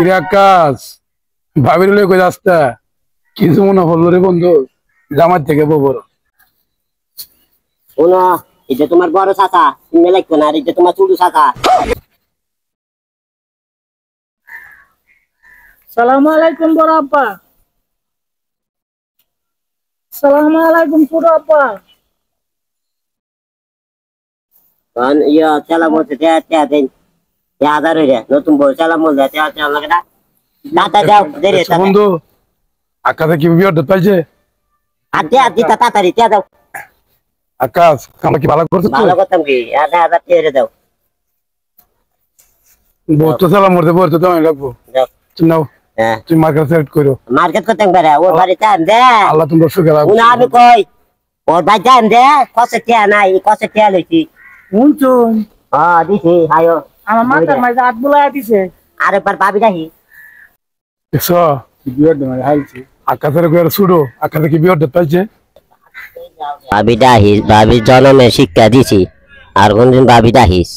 কিরে আকাশ, ভাবির লই কই যাস্তা? কিছু মনে হলো রে বন্ধু? জামাত থেকে ববর শোনো, এটা তোমার বড় চাচা, তুমি লাগবে না, আর এটা তোমার ছোট চাচা। সালামু আলাইকুম বড় আপা। সালামু আলাইকুম ছোট আপা। কারণ চালা বলছে দেন 1000 হইরে নতুন বউ চালা বলছে লাগে না। দাতা দাও দেরে আচ্ছা বন্ধু, আকাশে কি বিয়ে হতে পাইছে? আতে তাড়াতাড়ি দাও। আকাশ আমরা কি ভালো করছিস? ভালো করতাম কি, 1000 টাকা দাও। বহুত তো সালাম মরতে বলতে তো আমি লাগবো। দাও। নাও, হ্যাঁ, তুমি মার্কেট সেট করো। মার্কেট করতাম পারে ও বাড়িতে আন দে। আল্লাহ তোমার সুখে রাখুক। উনা আমি কই ওর বাড়িতে আন দে, কসে টিয়া নাই, কসে টিয়া লইছি। শুনছুন, দিছি আয়ো। আমার মাথার মাঝে হাত বুলাই দিছে। আরেকবার ভাবি রাখি। দেখছো বিয়ে হতে মানে হাইছে। আকাশের কই আর ছুড়ো, আকাশে কি বিয়ে হতে পাইছে? ভাবি ডাহিস, ভাবি জনমে শিক্ষা দিছি, আর কোনদিন ভাবি ডাহিস।